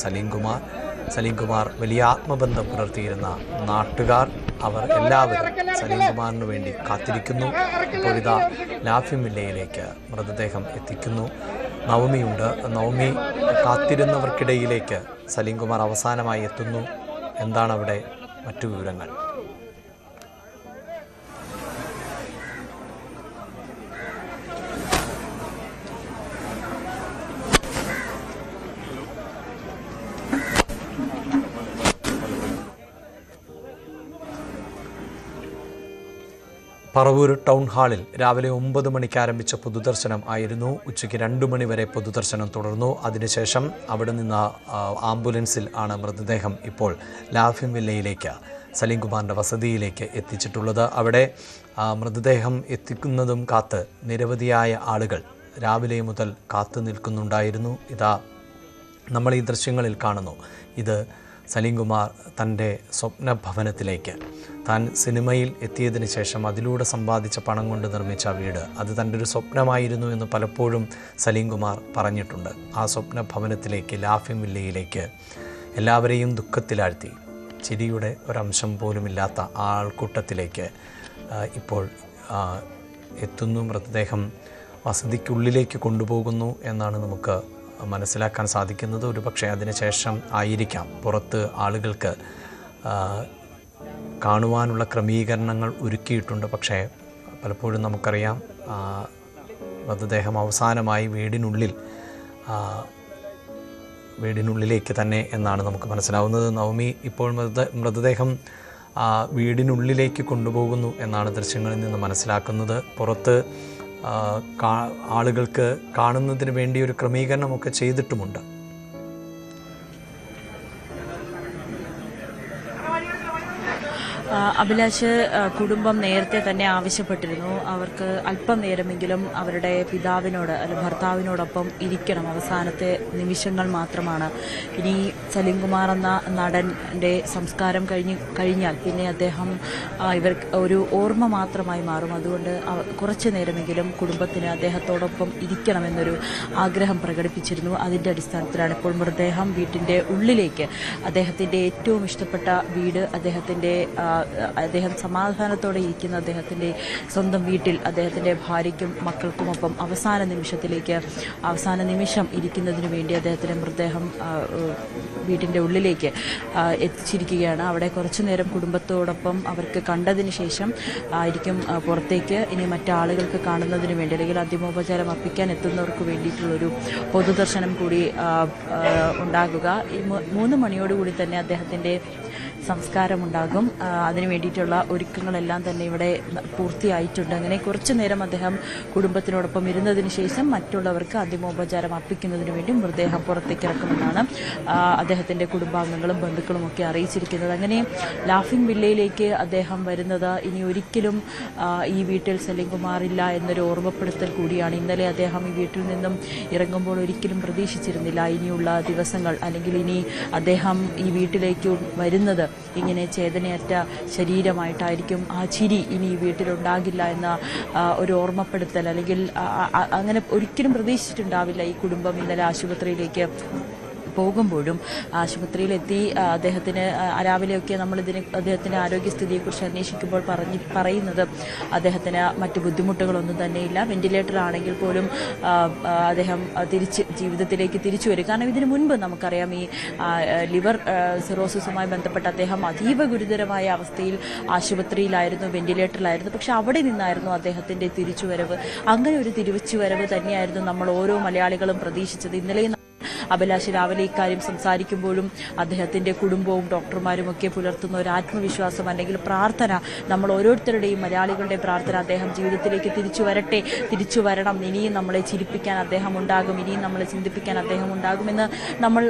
സലീം കുമാർ വലിയ ആത്മബന്ധം പുലർത്തിയിരുന്ന നാട്ടുകാർ അവർ എല്ലാവരും സലീം കുമാറിന് വേണ്ടി കാത്തിരിക്കുന്നു. ഇപ്പോഴിതാ ലാഫിം വില്ലയിലേക്ക് മൃതദേഹം എത്തിക്കുന്നു. നവമിയുണ്ട്. നവമി കാത്തിരുന്നവർക്കിടയിലേക്ക് സലീം കുമാർ അവസാനമായി എത്തുന്നു. എന്താണ് അവിടെ മറ്റു വിവരങ്ങൾ? പറവൂർ ടൗൺ ഹാളിൽ രാവിലെ 9 മണിക്ക് ആരംഭിച്ച പൊതുദർശനം ആയിരുന്നു. ഉച്ചയ്ക്ക് 2 മണി വരെ പൊതുദർശനം തുടർന്നു. അതിനുശേഷം അവിടെ നിന്ന് ആംബുലൻസിൽ ആണ് മൃതദേഹം ഇപ്പോൾ ലാഫിം വില്ലയിലേക്ക് സലീം കുമാറിൻ്റെ വസതിയിലേക്ക് എത്തിച്ചിട്ടുള്ളത്. അവിടെ മൃതദേഹം എത്തിക്കുന്നതും കാത്ത് നിരവധിയായ ആളുകൾ രാവിലെ മുതൽ കാത്തു നിൽക്കുന്നുണ്ടായിരുന്നു. ഇതാ നമ്മൾ ഈ ദൃശ്യങ്ങളിൽ കാണുന്നു. ഇത് സലീം കുമാർ തൻ്റെ സ്വപ്ന ഭവനത്തിലേക്ക് താൻ സിനിമയിൽ എത്തിയതിന് ശേഷം അതിലൂടെ സമ്പാദിച്ച പണം കൊണ്ട് നിർമ്മിച്ച വീട് അത് തൻ്റെ ഒരു സ്വപ്നമായിരുന്നു എന്ന് പലപ്പോഴും സലീം കുമാർ പറഞ്ഞിട്ടുണ്ട്. ആ സ്വപ്ന ഭവനത്തിലേക്ക് ലാഫിം വില്ലയിലേക്ക് എല്ലാവരെയും ദുഃഖത്തിലാഴ്ത്തി ചിരിയുടെ ഒരംശം പോലുമില്ലാത്ത ആൾക്കൂട്ടത്തിലേക്ക് ഇപ്പോൾ എത്തുന്നു. മൃതദേഹം വസതിക്കുള്ളിലേക്ക് കൊണ്ടുപോകുന്നു എന്നാണ് നമുക്ക് മനസ്സിലാക്കാൻ സാധിക്കുന്നത്. ഒരുപക്ഷെ അതിനുശേഷം ആയിരിക്കാം പുറത്ത് ആളുകൾക്ക് കാണുവാനുള്ള ക്രമീകരണങ്ങൾ ഒരുക്കിയിട്ടുണ്ട്. പക്ഷേ പലപ്പോഴും നമുക്കറിയാം മൃതദേഹം അവസാനമായി വീടിനുള്ളിലേക്ക് തന്നെ എന്നാണ് നമുക്ക് മനസ്സിലാവുന്നത്. നവമി ഇപ്പോൾ മൃതദേഹം വീടിനുള്ളിലേക്ക് കൊണ്ടുപോകുന്നു എന്നാണ് ദൃശ്യങ്ങളിൽ നിന്ന് മനസ്സിലാക്കുന്നത്. പുറത്ത് ആളുകൾക്ക് കാണുന്നതിന് വേണ്ടി ഒരു ക്രമീകരണമൊക്കെ ചെയ്തിട്ടുമുണ്ട്. അഭിലാഷ്, കുടുംബം നേരത്തെ തന്നെ ആവശ്യപ്പെട്ടിരുന്നു അവർക്ക് അല്പം നേരമെങ്കിലും അവരുടെ പിതാവിനോട് അല്ലെങ്കിൽ ഭർത്താവിനോടൊപ്പം ഇരിക്കണം. അവസാനത്തെ നിമിഷങ്ങൾ മാത്രമാണ്. ഇനി സലീം കുമാർ എന്ന നടൻ്റെ സംസ്കാരം കഴിഞ്ഞാൽ പിന്നെ അദ്ദേഹം ഇവർക്ക് ഒരു ഓർമ്മ മാത്രമായി മാറും. അതുകൊണ്ട് കുറച്ചു നേരമെങ്കിലും കുടുംബത്തിന് അദ്ദേഹത്തോടൊപ്പം ഇരിക്കണമെന്നൊരു ആഗ്രഹം പ്രകടിപ്പിച്ചിരുന്നു. അതിൻ്റെ അടിസ്ഥാനത്തിലാണ് ഇപ്പോൾ മൃതദേഹം വീട്ടിൻ്റെ ഉള്ളിലേക്ക് അദ്ദേഹത്തിൻ്റെ ഏറ്റവും ഇഷ്ടപ്പെട്ട വീട് അദ്ദേഹം സമാധാനത്തോടെ ഇരിക്കുന്ന അദ്ദേഹത്തിൻ്റെ സ്വന്തം വീട്ടിൽ അദ്ദേഹത്തിൻ്റെ ഭാര്യയ്ക്കും മക്കൾക്കുമൊപ്പം അവസാന നിമിഷം ഇരിക്കുന്നതിന് വേണ്ടി അദ്ദേഹത്തിൻ്റെ മൃതദേഹം വീട്ടിൻ്റെ ഉള്ളിലേക്ക് എത്തിച്ചിരിക്കുകയാണ്. അവിടെ കുറച്ചു നേരം കുടുംബത്തോടൊപ്പം അവർക്ക് കണ്ടതിന് ശേഷം ആയിരിക്കും പുറത്തേക്ക് ഇനി മറ്റാളുകൾക്ക് കാണുന്നതിന് വേണ്ടി അല്ലെങ്കിൽ അന്തിമോപചാരം അർപ്പിക്കാൻ എത്തുന്നവർക്ക് വേണ്ടിയിട്ടുള്ളൊരു പൊതുദർശനം കൂടി ഉണ്ടാകുക. 3 മണിയോടുകൂടി തന്നെ അദ്ദേഹത്തിൻ്റെ സംസ്കാരമുണ്ടാകും. അതിനു വേണ്ടിയിട്ടുള്ള ഒരുക്കങ്ങളെല്ലാം തന്നെ ഇവിടെ പൂർത്തിയായിട്ടുണ്ട്. അങ്ങനെ കുറച്ചു നേരം അദ്ദേഹം കുടുംബത്തിനോടൊപ്പം ഇരുന്നതിന് ശേഷം മറ്റുള്ളവർക്ക് അന്തിമോപചാരം അർപ്പിക്കുന്നതിന് വേണ്ടി മൃതദേഹം പുറത്തേക്ക് ഇറക്കുമെന്നാണ് അദ്ദേഹത്തിൻ്റെ കുടുംബാംഗങ്ങളും ബന്ധുക്കളും ഒക്കെ അറിയിച്ചിരിക്കുന്നത്. അങ്ങനെ ലാഫിം വില്ലയിലേക്ക് അദ്ദേഹം വരുന്നത് ഇനി ഒരിക്കലും ഈ വീട്ടിൽ സലീം കുമാർ ഇല്ല എന്നൊരു ഓർമ്മപ്പെടുത്തൽ കൂടിയാണ്. ഇന്നലെ അദ്ദേഹം ഈ വീട്ടിൽ നിന്നും ഇറങ്ങുമ്പോൾ ഒരിക്കലും പ്രതീക്ഷിച്ചിരുന്നില്ല ഇനിയുള്ള ദിവസങ്ങൾ അല്ലെങ്കിൽ ഇനി അദ്ദേഹം ഈ വീട്ടിലേക്ക് വരുന്നത് ഇങ്ങനെ ചേതനയറ്റ ശരീരമായിട്ടായിരിക്കും. ആ ചിരി ഇനി ഈ വീട്ടിലുണ്ടാകില്ല എന്ന ഒരു ഓർമ്മപ്പെടുത്തൽ അല്ലെങ്കിൽ അങ്ങനെ ഒരിക്കലും പ്രതീക്ഷിച്ചിട്ടുണ്ടാവില്ല ഈ കുടുംബം ഇന്നലെ ആശുപത്രിയിലേക്ക് പോകുമ്പോഴും. ആശുപത്രിയിലെത്തി അദ്ദേഹത്തിന് രാവിലെയൊക്കെ അദ്ദേഹത്തിൻ്റെ ആരോഗ്യസ്ഥിതിയെക്കുറിച്ച് അന്വേഷിക്കുമ്പോൾ പറയുന്നത് അദ്ദേഹത്തിന് മറ്റ് ബുദ്ധിമുട്ടുകളൊന്നും തന്നെയില്ല. വെന്റിലേറ്റർ ആണെങ്കിൽ പോലും അദ്ദേഹം ജീവിതത്തിലേക്ക് തിരിച്ചു വരും. കാരണം ഇതിനു മുൻപ് നമുക്കറിയാം ഈ ലിവർ സിറോസിസുമായി ബന്ധപ്പെട്ട് അദ്ദേഹം അതീവ ഗുരുതരമായ അവസ്ഥയിൽ ആശുപത്രിയിലായിരുന്നു, വെന്റിലേറ്ററിലായിരുന്നു. പക്ഷെ അവിടെ നിന്നായിരുന്നു അദ്ദേഹത്തിൻ്റെ തിരിച്ചുവരവ്. അങ്ങനെ ഒരു തിരിച്ചുവരവ് തന്നെയായിരുന്നു നമ്മൾ ഓരോ മലയാളികളും പ്രതീക്ഷിച്ചത്. ഇന്നലെ അഭിലാഷ് രാവിലെ ഇക്കാര്യം സംസാരിക്കുമ്പോഴും അദ്ദേഹത്തിൻ്റെ കുടുംബവും ഡോക്ടർമാരും ഒക്കെ പുലർത്തുന്ന ഒരു ആത്മവിശ്വാസം അല്ലെങ്കിൽ പ്രാർത്ഥന, നമ്മൾ ഓരോരുത്തരുടെയും മലയാളികളുടെ പ്രാർത്ഥന അദ്ദേഹം ജീവിതത്തിലേക്ക് തിരിച്ചു വരണം, ഇനിയും നമ്മളെ ചിരിപ്പിക്കാൻ അദ്ദേഹം ഉണ്ടാകും, ഇനിയും നമ്മളെ ചിന്തിപ്പിക്കാൻ അദ്ദേഹം ഉണ്ടാകുമെന്ന് നമ്മൾ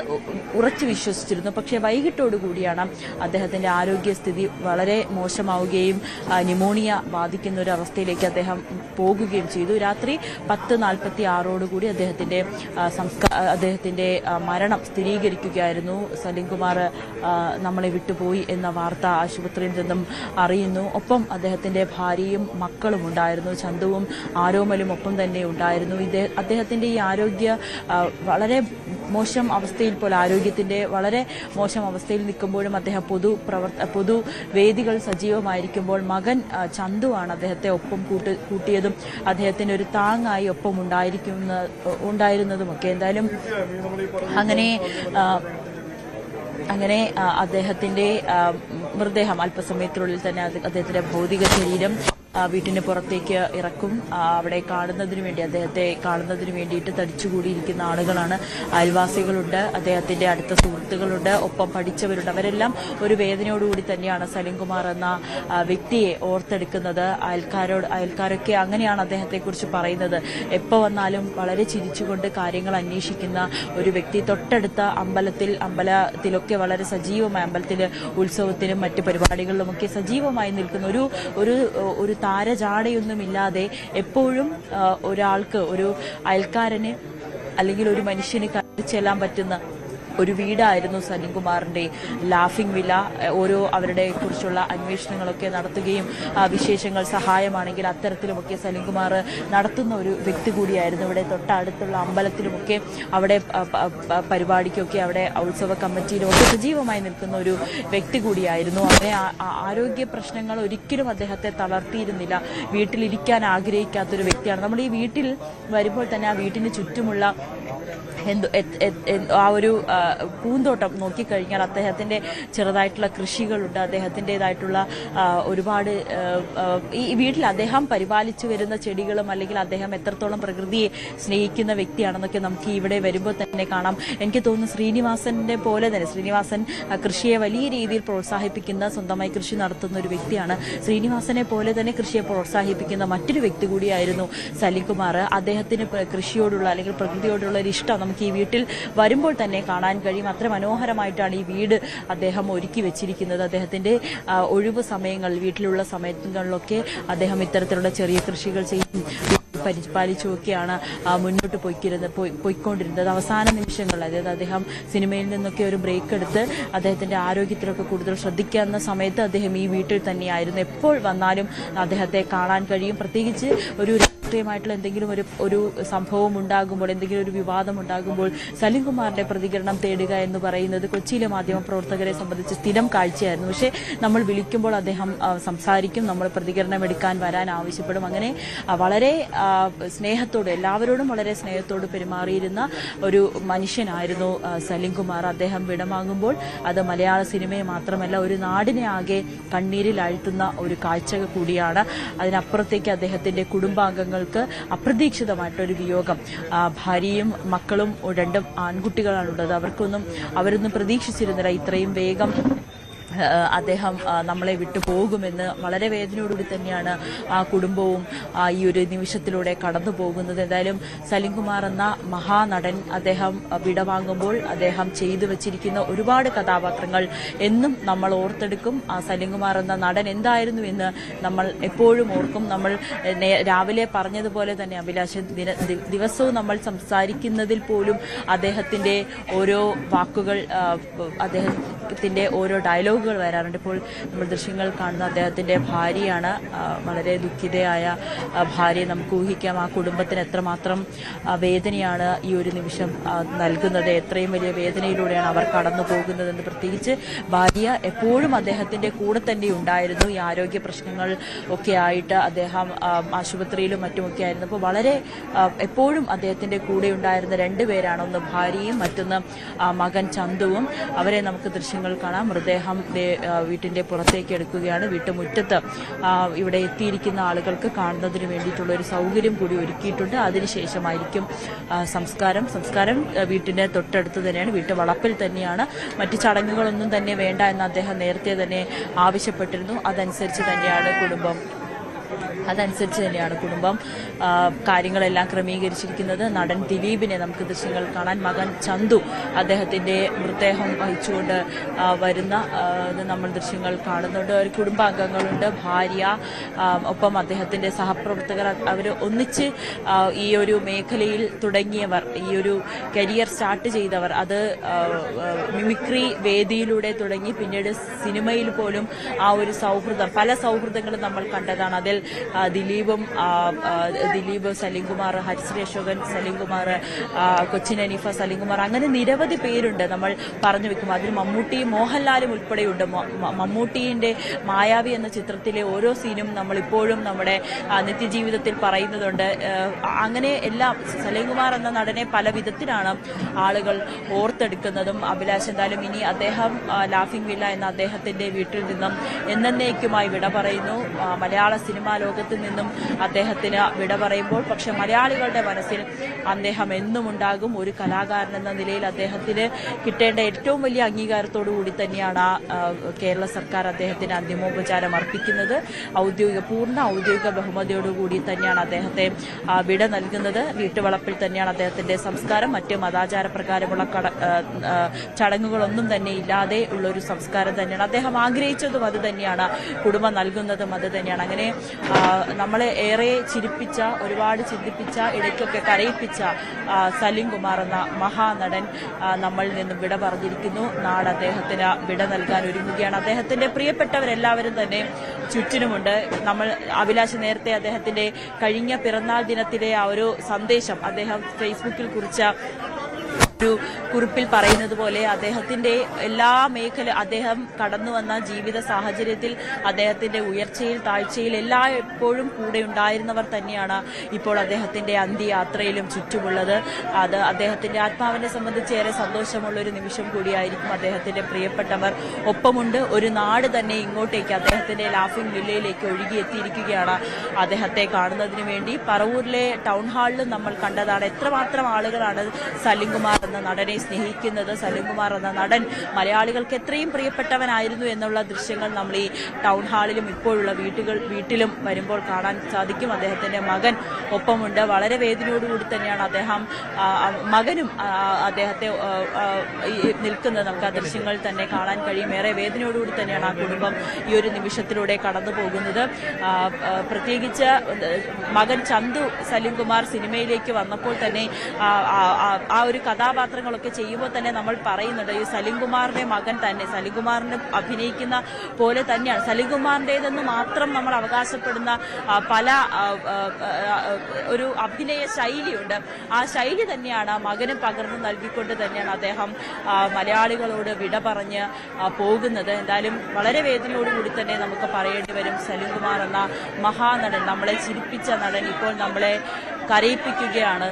ഉറച്ചു വിശ്വസിച്ചിരുന്നു. പക്ഷേ വൈകിട്ടോടുകൂടിയാണ് അദ്ദേഹത്തിൻ്റെ ആരോഗ്യസ്ഥിതി വളരെ മോശമാവുകയും ന്യൂമോണിയ ബാധിക്കുന്ന ഒരു അവസ്ഥയിലേക്ക് അദ്ദേഹം പോകുകയും ചെയ്തു. രാത്രി 10:46 അദ്ദേഹത്തിൻ്റെ മരണം സ്ഥിരീകരിക്കുകയായിരുന്നു. സലീം കുമാർ നമ്മളെ വിട്ടുപോയി എന്ന വാർത്ത ആശുപത്രിയിൽ നിന്നും അറിയുന്നു. ഒപ്പം അദ്ദേഹത്തിൻ്റെ ഭാര്യയും മക്കളും ഉണ്ടായിരുന്നു, ചന്തുവും ആരോമലും ഒപ്പം തന്നെ ഉണ്ടായിരുന്നു. അദ്ദേഹത്തിൻ്റെ ഈ ആരോഗ്യ വളരെ മോശം അവസ്ഥയിൽ പോലും ആരോഗ്യത്തിന്റെ വളരെ മോശം അവസ്ഥയിൽ നിൽക്കുമ്പോഴും അദ്ദേഹം പൊതുവേദികൾ സജീവമായിരിക്കുമ്പോൾ മകൻ ചന്തുവാണ് അദ്ദേഹത്തെ ഒപ്പം കൂട്ടിയതും അദ്ദേഹത്തിന് ഒരു താങ്ങായി ഒപ്പം ഉണ്ടായിരുന്നതുമൊക്കെ. എന്തായാലും അങ്ങനെ അദ്ദേഹത്തിന്റെ മൃതദേഹം അല്പസമയത്തിനുള്ളിൽ തന്നെ അദ്ദേഹത്തിന്റെ ഭൗതിക ശരീരം വീട്ടിന് പുറത്തേക്ക് ഇറക്കും. അവിടെ അദ്ദേഹത്തെ കാണുന്നതിന് വേണ്ടിയിട്ട് തടിച്ചുകൂടിയിരിക്കുന്ന ആളുകളാണ്. അയൽവാസികളുണ്ട്, അദ്ദേഹത്തിന്റെ അടുത്ത സുഹൃത്തുക്കളുണ്ട്, ഒപ്പം പഠിച്ചവരുണ്ട്. അവരെല്ലാം ഒരു വേദനയോടുകൂടി തന്നെയാണ് സലിംകുമാർ എന്ന വ്യക്തിയെ ഓർത്തെടുക്കുന്നത്. അയൽക്കാരൊക്കെ അങ്ങനെയാണ് അദ്ദേഹത്തെക്കുറിച്ച് പറയുന്നത്. എപ്പോൾ വന്നാലും വളരെ ചിരിച്ചുകൊണ്ട് കാര്യങ്ങൾ അന്വേഷിക്കുന്ന ഒരു വ്യക്തി. തൊട്ടടുത്ത അമ്പലത്തിലൊക്കെ വളരെ സജീവമായി, അമ്പലത്തില് ഉത്സവത്തിനും മറ്റ് പരിപാടികളിലുമൊക്കെ സജീവമായി നിൽക്കുന്ന ഒരു താരജാടയൊന്നുമില്ലാതെ എപ്പോഴും ഒരാൾക്ക്, ഒരു അയൽക്കാരന് അല്ലെങ്കിൽ ഒരു മനുഷ്യന് കയറി ചെല്ലാൻ പറ്റുന്ന ഒരു വീടായിരുന്നു സലിംകുമാറിന്റെ ലാഫിംഗ് വില്ല. അവരുടെ കുറിച്ചുള്ള അന്വേഷണങ്ങളൊക്കെ നടത്തുകയും വിശേഷങ്ങൾ സഹായമാണെങ്കിൽ അത്തരത്തിലുമൊക്കെ സലിംകുമാർ നടത്തുന്ന ഒരു വ്യക്തി കൂടിയായിരുന്നു. ഇവിടെ തൊട്ടടുത്തുള്ള അമ്പലത്തിലുമൊക്കെ അവിടെ പരിപാടിക്കൊക്കെ അവിടെ ഉത്സവ കമ്മിറ്റിയിലുമൊക്കെ സജീവമായി നിൽക്കുന്ന ഒരു വ്യക്തി കൂടിയായിരുന്നു. അവിടെ ആരോഗ്യ പ്രശ്നങ്ങൾ ഒരിക്കലും അദ്ദേഹത്തെ തളർത്തിയിരുന്നില്ല. വീട്ടിലിരിക്കാൻ ആഗ്രഹിക്കാത്തൊരു വ്യക്തിയാണ്. നമ്മൾ ഈ വീട്ടിൽ വരുമ്പോൾ തന്നെ ആ വീട്ടിന് ചുറ്റുമുള്ള ആ ഒരു പൂന്തോട്ടം നോക്കിക്കഴിഞ്ഞാൽ അദ്ദേഹത്തിന്റെ ചെറുതായിട്ടുള്ള കൃഷികളുണ്ട്, അദ്ദേഹത്തിൻ്റെതായിട്ടുള്ള ഒരുപാട് ഈ വീട്ടിൽ അദ്ദേഹം പരിപാലിച്ചു വരുന്ന ചെടികളും അല്ലെങ്കിൽ അദ്ദേഹം എത്രത്തോളം പ്രകൃതിയെ സ്നേഹിക്കുന്ന വ്യക്തിയാണെന്നൊക്കെ നമുക്ക് ഇവിടെ വരുമ്പോൾ തന്നെ കാണാം. എനിക്ക് തോന്നുന്നു ശ്രീനിവാസൻ കൃഷിയെ വലിയ രീതിയിൽ പ്രോത്സാഹിപ്പിക്കുന്ന, സ്വന്തമായി കൃഷി നടത്തുന്ന ഒരു വ്യക്തിയാണ്. ശ്രീനിവാസനെ പോലെ തന്നെ കൃഷിയെ പ്രോത്സാഹിപ്പിക്കുന്ന മറ്റൊരു വ്യക്തി കൂടിയായിരുന്നു സലിംകുമാർ. അദ്ദേഹത്തിന് കൃഷിയോടുള്ള അല്ലെങ്കിൽ പ്രകൃതിയോടുള്ള ഒരു ഇഷ്ടം നമുക്ക് ഈ വീട്ടിൽ വരുമ്പോൾ തന്നെ കാണാൻ കഴിയും. അത്ര മനോഹരമായിട്ടാണ് ഈ വീട് അദ്ദേഹം ഒരുക്കി വെച്ചിരിക്കുന്നത്. അദ്ദേഹത്തിന്റെ ഒഴിവ് സമയങ്ങളിൽ, വീട്ടിലുള്ള സമയങ്ങളിലൊക്കെ അദ്ദേഹം ഇത്തരത്തിലുള്ള ചെറിയ കൃഷികൾ ചെയ്യും പരിപാലിച്ചുമൊക്കെയാണ് മുന്നോട്ട് പോയിക്കൊണ്ടിരുന്നത്. അവസാന നിമിഷങ്ങളിൽ, അതായത് അദ്ദേഹം സിനിമയിൽ നിന്നൊക്കെ ഒരു ബ്രേക്ക് എടുത്ത് അദ്ദേഹത്തിന്റെ ആരോഗ്യത്തിലൊക്കെ കൂടുതൽ ശ്രദ്ധിക്കുന്ന സമയത്ത് അദ്ദേഹം ഈ വീട്ടിൽ തന്നെയായിരുന്നു. എപ്പോൾ വന്നാലും അദ്ദേഹത്തെ കാണാൻ കഴിയും. പ്രത്യേകിച്ച് ഒരു രാഷ്ട്രീയമായിട്ടുള്ള എന്തെങ്കിലും ഒരു സംഭവം ഉണ്ടാകുമ്പോൾ, എന്തെങ്കിലും ഒരു വിവാദം ഉണ്ടാകുമ്പോൾ സലിംകുമാറിന്റെ പ്രതികരണം തേടുക എന്ന് പറയുന്നത് കൊച്ചിയിലെ മാധ്യമപ്രവർത്തകരെ സംബന്ധിച്ച് സ്ഥിരം കാഴ്ചയായിരുന്നു. പക്ഷേ നമ്മൾ വിളിക്കുമ്പോൾ അദ്ദേഹം സംസാരിക്കും, നമ്മൾ പ്രതികരണം എടുക്കാൻ വരാൻ ആവശ്യപ്പെടും. അങ്ങനെ വളരെ സ്നേഹത്തോട്, എല്ലാവരോടും വളരെ സ്നേഹത്തോട് പെരുമാറിയിരുന്ന ഒരു മനുഷ്യനായിരുന്നു സലിംകുമാർ. അദ്ദേഹം വിടവാങ്ങുമ്പോൾ അത് മലയാള സിനിമയെ മാത്രമല്ല ഒരു നാടിനെ ആകെ കണ്ണീരിൽ ആഴ്ത്തുന്ന ഒരു കാഴ്ച കൂടിയാണ്. അതിനപ്പുറത്തേക്ക് അദ്ദേഹത്തിന്റെ കുടുംബാംഗങ്ങൾക്ക് അപ്രതീക്ഷിതമായിട്ടൊരു വിയോഗം. ഭാര്യയും മക്കളും 2 ആൺകുട്ടികളാണുള്ളത്. അവരൊന്നും പ്രതീക്ഷിച്ചിരുന്നില്ല ഇത്രയും വേഗം അദ്ദേഹം നമ്മളെ വിട്ടു പോകുമെന്ന്. വളരെ വേദനയോടുകൂടി തന്നെയാണ് ആ കുടുംബവും ഈ ഒരു നിമിഷത്തിലൂടെ കടന്നു പോകുന്നത്. എന്തായാലും സലിംകുമാർ എന്ന മഹാനടൻ അദ്ദേഹം വിടവാങ്ങുമ്പോൾ അദ്ദേഹം ചെയ്തു വെച്ചിരിക്കുന്ന ഒരുപാട് കഥാപാത്രങ്ങൾ എന്നും നമ്മൾ ഓർത്തെടുക്കും. ആ സലിംകുമാർ എന്ന നടൻ എന്തായിരുന്നു എന്ന് നമ്മൾ എപ്പോഴും ഓർക്കും. നമ്മൾ രാവിലെ പറഞ്ഞതുപോലെ തന്നെ അഭിലാഷ്, ദിവസവും നമ്മൾ സംസാരിക്കുന്നതിൽ പോലും അദ്ദേഹത്തിന്റെ ഓരോ വാക്കുകൾ, അദ്ദേഹത്തിന്റെ ഓരോ ഡയലോഗ് വരാറുണ്ട്. ഇപ്പോൾ നമ്മൾ ദൃശ്യങ്ങൾ കാണുന്ന അദ്ദേഹത്തിന്റെ ഭാര്യയാണ്. വളരെ ദുഃഖിതയായ ഭാര്യയെ നമുക്ക് ഊഹിക്കാം. ആ കുടുംബത്തിന് എത്രമാത്രം വേദനയാണ് ഈ ഒരു നിമിഷം നൽകുന്നത്, എത്രയും വലിയ വേദനയിലൂടെയാണ് അവർ കടന്നു പോകുന്നതെന്ന്. പ്രത്യേകിച്ച് ഭാര്യ എപ്പോഴും അദ്ദേഹത്തിന്റെ കൂടെ തന്നെ ഉണ്ടായിരുന്നു. ഈ ആരോഗ്യ പ്രശ്നങ്ങൾ ഒക്കെ ആയിട്ട് അദ്ദേഹം ആശുപത്രിയിലും മറ്റുമൊക്കെ ആയിരുന്നു. അപ്പോൾ വളരെ എപ്പോഴും അദ്ദേഹത്തിന്റെ കൂടെ ഉണ്ടായിരുന്ന 2 പേരാണ്. ഒന്ന് ഭാര്യയും മറ്റൊന്ന് മകൻ ചന്തുവും. അവരെ നമുക്ക് ദൃശ്യങ്ങൾ കാണാം. മൃതദേഹം വീട്ടിന്റെ പുറത്തേക്ക് എടുക്കുകയാണ്. വീട്ടുമുറ്റത്ത് ഇവിടെ എത്തിയിരിക്കുന്ന ആളുകൾക്ക് കാണുന്നതിന് വേണ്ടിയിട്ടുള്ള ഒരു സൗകര്യം കൂടി ഒരുക്കിയിട്ടുണ്ട്. അതിനുശേഷമായിരിക്കും സംസ്കാരം. വീട്ടിന്റെ തൊട്ടടുത്ത് തന്നെയാണ്, വീട്ടുവളപ്പിൽ തന്നെയാണ്. മറ്റു ചടങ്ങുകളൊന്നും തന്നെ വേണ്ട എന്ന് അദ്ദേഹം നേരത്തെ തന്നെ ആവശ്യപ്പെട്ടിരുന്നു. അതനുസരിച്ച് തന്നെയാണ് കുടുംബം കാര്യങ്ങളെല്ലാം ക്രമീകരിച്ചിരിക്കുന്നത്. നടൻ ദിലീപിനെ നമുക്ക് ദൃശ്യങ്ങൾ കാണാൻ, മകൻ ചന്തു അദ്ദേഹത്തിന്റെ മൃതദേഹം വഹിച്ചുകൊണ്ട് വരുന്ന നമ്മൾ ദൃശ്യങ്ങൾ കാണുന്നുണ്ട്. ഒരു കുടുംബാംഗങ്ങളുണ്ട്, ഭാര്യ, ഒപ്പം അദ്ദേഹത്തിന്റെ സഹപ്രവർത്തകർ. അവർ ഒന്നിച്ച് ഈ ഒരു മേഖലയിൽ തുടങ്ങിയവർ, ഈ ഒരു കരിയർ സ്റ്റാർട്ട് ചെയ്തവർ. അത് മിമിക്രി വേദിയിലൂടെ തുടങ്ങി പിന്നീട് സിനിമയിൽ പോലും ആ ഒരു സൗഹൃദം, പല സൗഹൃദങ്ങളും നമ്മൾ കണ്ടതാണ്. അതിൽ ദിലീപ്, സലീംകുമാർ, ഹരിശ്രീ അശോകൻ, സലീംകുമാർ, കൊച്ചിൻ അനീഫ, സലീംകുമാർ, അങ്ങനെ നിരവധി പേരുണ്ട് നമ്മൾ പറഞ്ഞു വെക്കും. അതിൽ മമ്മൂട്ടിയും മോഹൻലാലും ഉൾപ്പെടെയുണ്ട്. മമ്മൂട്ടിയുടെ മായാവി എന്ന ചിത്രത്തിലെ ഓരോ സീനും നമ്മളിപ്പോഴും നമ്മുടെ നിത്യജീവിതത്തിൽ പറയുന്നതുണ്ട്. അങ്ങനെ എല്ലാം സലീംകുമാർ എന്ന നടനെ പല വിധത്തിലാണ് ആളുകൾ ഓർത്തെടുക്കുന്നതും. അഭിലാഷ് എന്തായാലും ഇനി അദ്ദേഹം ലാഫിംഗ് വില്ല എന്ന അദ്ദേഹത്തിന്റെ വീട്ടിൽ നിന്നും എന്നേക്കുമായി വിട പറയുന്നു. മലയാള സിനിമാ ലോകത്ത് നിന്നും അദ്ദേഹത്തിന് വിട പറയുമ്പോൾ പക്ഷെ മലയാളികളുടെ മനസ്സിൽ അദ്ദേഹം എന്നും ഉണ്ടാകും. ഒരു കലാകാരൻ എന്ന നിലയിൽ അദ്ദേഹത്തിന് കിട്ടേണ്ട ഏറ്റവും വലിയ അംഗീകാരത്തോടു കൂടി തന്നെയാണ് കേരള സർക്കാർ അദ്ദേഹത്തിന് അന്തിമോപചാരം അർപ്പിക്കുന്നത്. പൂർണ്ണ ഔദ്യോഗിക ബഹുമതിയോടുകൂടി തന്നെയാണ് അദ്ദേഹത്തെ വിട നൽകുന്നത്. വീട്ടുവളപ്പിൽ തന്നെയാണ് അദ്ദേഹത്തിന്റെ സംസ്കാരം. മറ്റ് മതാചാര പ്രകാരമുള്ള ചടങ്ങുകളൊന്നും തന്നെ ഇല്ലാതെ ഉള്ള ഒരു സംസ്കാരം തന്നെയാണ്. അദ്ദേഹം ആഗ്രഹിച്ചതും അത് തന്നെയാണ്, കുടുംബം നൽകുന്നതും അത് തന്നെയാണ്. അങ്ങനെ നമ്മളെ ഏറെ ചിരിപ്പിച്ച, ഒരുപാട് ചിന്തിപ്പിച്ച, ഇടയ്ക്കൊക്കെ കരയിപ്പിച്ച സലീംകുമാർ എന്ന മഹാനടൻ നമ്മളിൽ നിന്നും വിട പറഞ്ഞിരിക്കുന്നു. നാട് അദ്ദേഹത്തിന് വിട നൽകാൻ ഒരുങ്ങുകയാണ്. അദ്ദേഹത്തിന്റെ പ്രിയപ്പെട്ടവരെല്ലാവരും തന്നെ ചുറ്റിനുമുണ്ട്. നമ്മൾ അഭിലാഷ് നേരത്തെ അദ്ദേഹത്തിന്റെ കഴിഞ്ഞ പിറന്നാൾ ദിനത്തിലെ ആ ഒരു സന്ദേശം അദ്ദേഹം ഫേസ്ബുക്കിൽ കുറിച്ച ഒരു കുറിപ്പിൽ പറയുന്നത് പോലെ അദ്ദേഹത്തിന്റെ എല്ലാ അദ്ദേഹം കടന്നു വന്ന ജീവിത സാഹചര്യത്തിൽ അദ്ദേഹത്തിന്റെ ഉയർച്ചയിൽ താഴ്ചയിൽ എപ്പോഴും കൂടെ ഉണ്ടായിരുന്നവർ തന്നെയാണ് ഇപ്പോൾ അദ്ദേഹത്തിന്റെ അന്ത്യയാത്രയിലും ചുറ്റുമുള്ളത്. അത് അദ്ദേഹത്തിന്റെ ആത്മാവിനെ സംബന്ധിച്ച് ഏറെ സന്തോഷമുള്ള ഒരു നിമിഷം കൂടിയായിരിക്കും. അദ്ദേഹത്തിന്റെ പ്രിയപ്പെട്ടവർ ഒപ്പമുണ്ട്. ഒരു നാട് തന്നെ ഇങ്ങോട്ടേക്ക് അദ്ദേഹത്തിന്റെ ലാഫിംഗ് വില്ലയിലേക്ക് ഒഴുകിയെത്തിയിരിക്കുകയാണ് അദ്ദേഹത്തെ കാണുന്നതിന് വേണ്ടി. പറവൂരിലെ ടൗൺ ഹാളിലും നമ്മൾ കണ്ടതാണ് എത്രമാത്രം ആളുകളാണ് സലീംകുമാർ എന്ന നടനെ സ്നേഹിക്കുന്നത്. സലീംകുമാർ എന്ന നടൻ മലയാളികൾക്ക് എത്രയും പ്രിയപ്പെട്ടവനായിരുന്നു എന്നുള്ള ദൃശ്യങ്ങൾ നമ്മൾ ഈ ടൗൺ ഹാളിലും ഇപ്പോഴുള്ള വീട്ടിലും വരുമ്പോൾ കാണാൻ സാധിക്കും. അദ്ദേഹത്തിന്റെ മകൻ ഒപ്പമുണ്ട്. വളരെ വേദനയോടുകൂടി തന്നെയാണ് മകനും അദ്ദേഹത്തെ നിൽക്കുന്നത്. നമുക്ക് ആ ദൃശ്യങ്ങൾ തന്നെ കാണാൻ കഴിയും. ഏറെ വേദനയോടുകൂടി തന്നെയാണ് ആ കുടുംബം ഈ ഒരു നിമിഷത്തിലൂടെ കടന്നു പോകുന്നത്. പ്രത്യേകിച്ച് മകൻ ചന്തു സലീംകുമാർ സിനിമയിലേക്ക് വന്നപ്പോൾ തന്നെ ആ ഒരു കഥാപാത്രങ്ങളൊക്കെ ചെയ്യുമ്പോൾ തന്നെ നമ്മൾ പറയുന്നുണ്ട് ഈ സലീംകുമാറിന്റെ മകൻ തന്നെ സലീംകുമാറിന് അഭിനയിക്കുന്ന പോലെ തന്നെയാണ്. സലീംകുമാറിന്റേതെന്ന് മാത്രം നമ്മൾ അവകാശപ്പെടുന്ന പല ഒരു അഭിനയ ശൈലിയുണ്ട്. ആ ശൈലി തന്നെയാണ് മകന് പകർന്നു നൽകിക്കൊണ്ട് തന്നെയാണ് അദ്ദേഹം മലയാളികളോട് വിട പറഞ്ഞ് പോകുന്നത്. എന്തായാലും വളരെ വേദനയോടുകൂടി തന്നെ നമുക്ക് പറയേണ്ടി വരും. സലീംകുമാർ എന്ന മഹാനടൻ, നമ്മളെ ചിരിപ്പിച്ച നടൻ ഇപ്പോൾ നമ്മളെ കരയിപ്പിക്കുകയാണ്.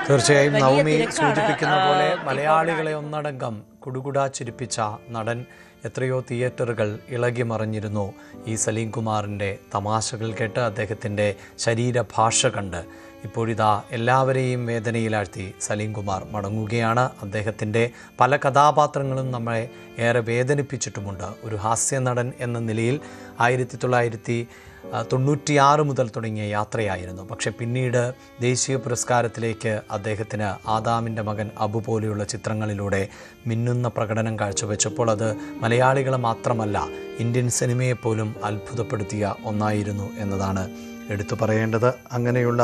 തീർച്ചയായും നവമി സൂചിപ്പിക്കുന്ന പോലെ മലയാളികളെ ഒന്നടങ്കം കുടുകുടാ ചിരിപ്പിച്ച നടൻ. എത്രയോ തിയേറ്ററുകൾ ഇളകി മറിഞ്ഞിരുന്നു ഈ സലീംകുമാറിൻ്റെ തമാശകൾ കേട്ട്, അദ്ദേഹത്തിൻ്റെ ശരീരഭാഷ കണ്ട്. ഇപ്പോഴിതാ എല്ലാവരെയും വേദനയിലാഴ്ത്തി സലീംകുമാർ മടങ്ങുകയാണ്. അദ്ദേഹത്തിൻ്റെ പല കഥാപാത്രങ്ങളും നമ്മളെ ഏറെ വേദനിപ്പിച്ചിട്ടുമുണ്ട്. ഒരു ഹാസ്യ നടൻ എന്ന നിലയിൽ 1996 മുതൽ തുടങ്ങിയ യാത്രയായിരുന്നു. പക്ഷെ പിന്നീട് ദേശീയ പുരസ്കാരത്തിലേക്ക് അദ്ദേഹത്തിന് ആദാമിൻ്റെ മകൻ അബു പോലെയുള്ള ചിത്രങ്ങളിലൂടെ മിന്നുന്ന പ്രകടനം കാഴ്ചവെച്ചപ്പോൾ അത് മലയാളികളെ മാത്രമല്ല ഇന്ത്യൻ സിനിമയെപ്പോലും അത്ഭുതപ്പെടുത്തിയ ഒന്നായിരുന്നു എന്നതാണ് എടുത്തു പറയേണ്ടത്. അങ്ങനെയുള്ള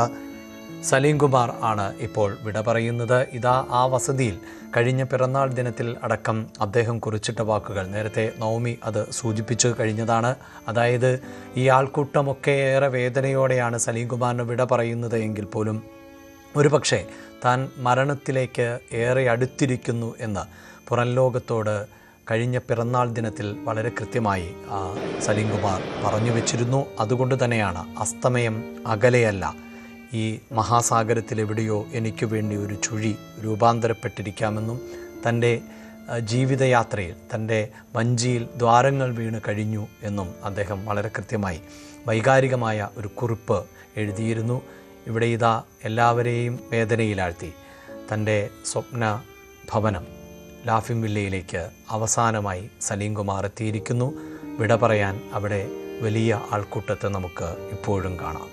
സലീംകുമാർ ആണ് ഇപ്പോൾ വിട പറയുന്നത്. ഇതാ ആ വസതിയിൽ കഴിഞ്ഞ പിറന്നാൾ ദിനത്തിൽ അടക്കം അദ്ദേഹം കുറിച്ചിട്ട വാക്കുകൾ നേരത്തെ നവമി അത് സൂചിപ്പിച്ചു കഴിഞ്ഞതാണ്. അതായത് ഈ ആൾക്കൂട്ടമൊക്കെ ഏറെ വേദനയോടെയാണ് സലീംകുമാറിന് വിട പറയുന്നത് എങ്കിൽ പോലും ഒരുപക്ഷെ താൻ മരണത്തിലേക്ക് ഏറെ അടുത്തിരിക്കുന്നു എന്ന് പുറം ലോകത്തോട് കഴിഞ്ഞ പിറന്നാൾ ദിനത്തിൽ വളരെ കൃത്യമായി സലീംകുമാർ പറഞ്ഞു വെച്ചിരുന്നു. അതുകൊണ്ട് തന്നെയാണ് അസ്തമയം അകലെയല്ല, ഈ മഹാസാഗരത്തിലെവിടെയോ എനിക്ക് വേണ്ടി ഒരു ചുഴി രൂപാന്തരപ്പെട്ടിരിക്കാമെന്നും തൻ്റെ ജീവിതയാത്രയിൽ തൻ്റെ വഞ്ചിയിൽ ദ്വാരങ്ങൾ വീണ് കഴിഞ്ഞു എന്നും അദ്ദേഹം വളരെ കൃത്യമായി വൈകാരികമായ ഒരു കുറിപ്പ് എഴുതിയിരുന്നു. ഇവിടെ ഇതാ എല്ലാവരെയും വേദനയിലാഴ്ത്തി തൻ്റെ സ്വപ്ന ഭവനം ലാഫിംഗ് വില്ലയിലേക്ക് അവസാനമായി സലീംകുമാർ എത്തിയിരിക്കുന്നു. വിട പറയാൻ അവിടെ വലിയ ആൾക്കൂട്ടത്തെ നമുക്ക് ഇപ്പോഴും കാണാം.